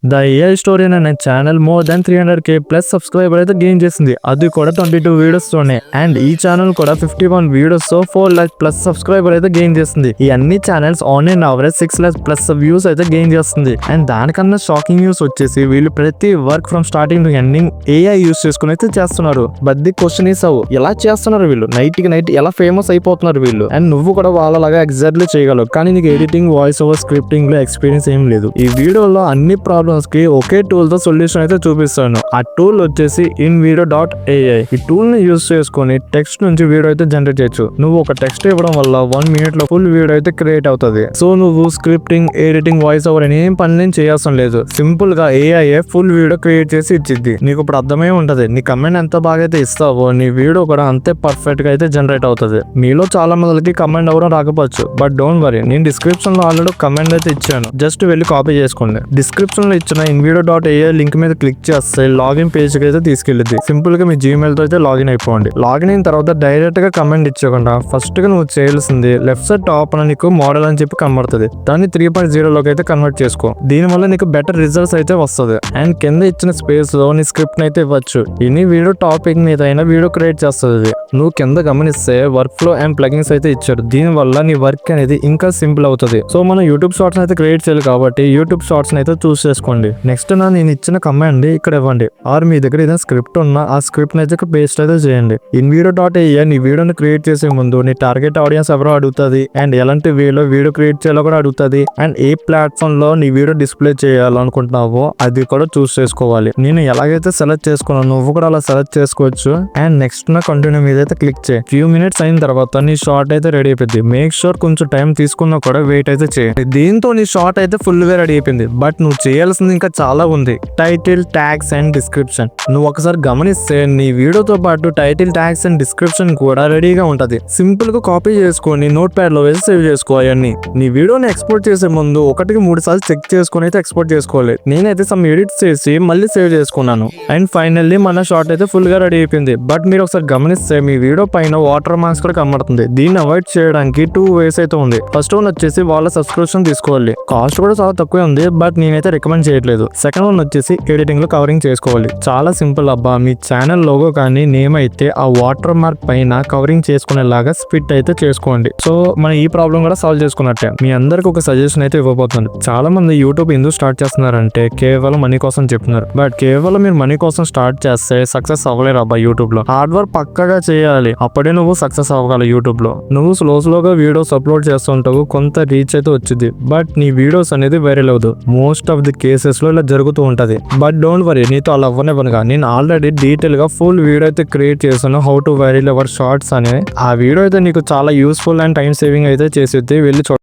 The AI story అనే channel more than 300K plus subscriber అయితే gain చేసింది. అది కూడా 22 వీడియోస్ తోనే. అండ్ ఈ ఛానల్ కూడా 51 వీడియోస్ తో 4 లాక్ ప్లస్ సబ్స్క్రైబర్ అయితే గెయిన్ చేస్తుంది. ఈ అన్ని channels on and average 6 lakh plus views అయితే గెయిన్ చేస్తుంది. అండ్ దానికన్నా షాకింగ్ న్యూస్ వచ్చేసి వీళ్ళు ప్రతి work from starting to ending AI use చేసుకుని అయితే చేస్తున్నారు. బట్ ది క్వశ్చన్ ఈస్ ఎలా చేస్తున్నారు వీళ్ళు? నైట్ కి నైట్ ఎలా ఫేమస్ అయిపోతున్నారు వీళ్ళు? అండ్ నువ్వు కూడా వాళ్ళలాగా ఎగ్జాక్ట్లీ చేయగలవు, కానీ నీకు ఎడిటింగ్, వాయిస్ ఓవర్, స్క్రిప్టింగ్ లో ఎక్స్పీరియన్స్ ఏం లేదు. ఈ వీడియోలో అన్ని ప్రాబ్లమ్స్ కి ఒకే టూల్ తో సొల్యూషన్ అయితే చూపిస్తాను. ఆ టూల్ వచ్చేసి InVideo.ai. ఈ టూల్ ని యూస్ చేసుకుని టెక్స్ట్ నుంచి వీడియో అయితే జనరేట్ చేయొచ్చు. నువ్వు ఒక టెక్స్ట్ ఇవ్వడం వల్ల 1 minute లో ఫుల్ వీడియో అయితే క్రియేట్ అవుతుంది. సో నువ్వు స్క్రిప్టింగ్, ఎడిటింగ్, వాయిస్ ఓవర్ ఏం పని చేయాల్సిన లేదు. సింపుల్ గా AI ఫుల్ వీడియో క్రియేట్ చేసి ఇచ్చిద్ది. నీకు ఇప్పుడు అర్థమై ఉంటది, నీ కమెంట్ ఎంత బాగా అయితే ఇస్తావో నీ వీడియో కూడా అంతే పర్ఫెక్ట్ గా అయితే జనరేట్ అవుతుంది. మీలో చాలా మందికి కమెంట్ ఎవరో రాకపోవచ్చు, బట్ డోంట్ వరీ, నేను డిస్క్రిప్షన్ లో ఆల్రెడీ కమెంట్ అయితే ఇచ్చాను. జస్ట్ వెళ్ళి కాపీ చేసుకోండి. డిస్క్రిప్షన్ లో ఇచ్చిన InVideo.ai లింక్ మీద క్లిక్ చేస్తే లాగిన్ పేజ్ కి అయితే తీసుకెళ్ళింది. సింపుల్ గా మీ జీమెయిల్ తో అయితే లాగిన్ అయిపోండి. లాగిన్ అయిన తర్వాత డైరెక్ట్ గా కమెంట్ ఇచ్చకుండా ఫస్ట్ గా నువ్వు చేయాల్సింది లెఫ్ట్ సైడ్ టాప్ అని నీకు మోడల్ అని చెప్పి కనబడుతుంది. దాన్ని 3.0 లోకి అయితే కన్వర్ట్ చేసుకో. దీని వల్ల నీకు బెటర్ రిజల్ట్స్ అయితే వస్తుంది. అండ్ కింద ఇచ్చిన స్పేస్ లో నీ స్క్రిప్ట్ అయితే ఇవ్వచ్చు. ఇన్ని వీడియో టాపిక్ మీద అయినా వీడియో క్రియేట్ చేస్తుంది. నువ్వు కింద గమనిస్తే వర్క్ ఫ్లో అండ్ ప్లగిన్స్ అయితే ఇచ్చారు. దీని వల్ల నీ వర్క్ అనేది ఇంకా సింపుల్ అవుతుంది. సో మనం యూట్యూబ్ షార్ట్స్ అయితే క్రియేట్ చేయాలి కాబట్టి యూట్యూబ్ షార్ట్స్ అయితే చూస్ చేసుకోండి. నెక్స్ట్ నేను ఇచ్చిన కమాండ్ ఇక్కడ ఇవ్వండి. ఆర్ మీ దగ్గర ఏదైనా స్క్రిప్ట్ ఉన్నా ఆ స్క్రిప్ట్ అయితే పేస్ట్ అయితే చేయండి. InVideo.ai నీ వీడియోని క్రియేట్ చేసే ముందు నీ టార్గెట్ ఆడియన్స్ ఎవరో అడుగుతుంది, అండ్ ఎలాంటి వేలో వీడియో క్రియేట్ చేయాలో కూడా అడుగుతుంది, అండ్ ఏ ప్లాట్ఫామ్ లో నీ వీడియో డిస్ప్లే చేయాలనుకుంటున్నావో అది కూడా చూస్ చేసుకోవాలి. నేను ఎలాగైతే సెలెక్ట్ చేసుకున్నాను నువ్వు కూడా అలా సెలెక్ట్ చేసుకోవచ్చు. అండ్ నెక్స్ట్ నా కంటిన్యూ మీద అయితే క్లిక్ చేయి. ఫ్యూ మినిట్స్ అయిన తర్వాత నీ షార్ట్ అయితే రెడీ అయిపోయింది. మేక్ షూర్ కొంచెం టైం తీసుకున్నా కూడా వెయిట్ అయితే చేయండి. దీంతో నీ షార్ట్ అయితే ఫుల్ గా రెడీ అయిపోయింది. బట్ నువ్వు చేయాల్సింది ఇంకా చాలా ఉంది. Title, tags and description. నువ్వు ఒకసారి గమనిస్తే నీ వీడియోతో పాటు టైటిల్, ట్యాగ్స్ అండ్ డిస్క్రిప్షన్ కూడా రెడీగా ఉంటది. సింపుల్ గా కాపీ చేసుకొని నోట్ ప్యాడ్ లో వేసి సేవ్ చేసుకో. అవన్నీ నీ వీడియోని ఎక్స్పోర్ట్ చేసే ముందు 1-3 సార్లు చెక్ చేసుకుని అయితే ఎక్స్పోర్ట్ చేసుకోవాలి. నేనైతే సమ్ ఎడిట్స్ చేసి మళ్ళీ సేవ్ చేసుకున్నాను. అండ్ ఫైనల్లీ మన షార్ట్ అయితే ఫుల్ గా రెడీ అయిపోయింది. బట్ మీరు ఒకసారి గమనిస్తే మీ వీడియో పైన వాటర్ మార్క్స్ కూడా కనబడుతుంది. దీన్ని అవాయిడ్ చేయడానికి 2 ways అయితే ఉంది. ఫస్ట్ వన్ వచ్చేసి వాళ్ళ సబ్స్క్రిప్షన్ తీసుకోవాలి. కాస్ట్ కూడా చాలా తక్కువే ఉంది, బట్ నేనైతే రికమెండ్ చేయట్లేదు. సెకండ్ వన్ వచ్చేసి ఎడిటింగ్ లో కవరింగ్ చేసుకోవాలి. చాలా సింపుల్ అబ్బా. మీ ఛానల్ లోగో కానీ నేమ్ అయితే ఆ వాటర్ మార్క్ పైన కవరింగ్ చేసుకునేలాగా స్ప్లిట్ అయితే చేసుకోండి. సో మనం ఈ ప్రాబ్లం కూడా సాల్వ్ చేసుకున్నట్టే. మీ అందరికి ఒక సజెషన్ అయితే ఇవ్వబోతుంది. చాలా మంది యూట్యూబ్ ఎందుకు స్టార్ట్ చేస్తున్నారంటే కేవలం మనీ కోసం చెప్తున్నారు. బట్ కేవలం మీరు మనీ కోసం స్టార్ట్ చేస్తే సక్సెస్ అవ్వలేరు అబ్బా. యూట్యూబ్ లో హార్డ్ వర్క్ పక్కగా చేయాలి, అప్పుడే నువ్వు సక్సెస్ అవ్వగలవు. యూట్యూబ్ లో నువ్వు స్లోగా వీడియోస్ అప్లోడ్ చేస్తుంటావు, కొంత రీచ్ అయితే వచ్చింది, బట్ నీ వీడియోస్ అనేది వైరల్ అవ్వదు. మోస్ట్ ఆఫ్ ది కేసెస్ లో ఇలా జరుగుతూ ఉంటది. బట్ డోంట్ వరీ, నీతో అలా అవ్వనివ్వనుగా. నేను ఆల్రెడీ డీటెయిల్ గా ఫుల్ వీడియో అయితే క్రియేట్ చేశాను, how to viral our shorts అనే. ఆ వీడియో అయితే నీకు చాలా యూస్ఫుల్ అండ్ టైం సేవింగ్ అయితే చేసి వెళ్ళి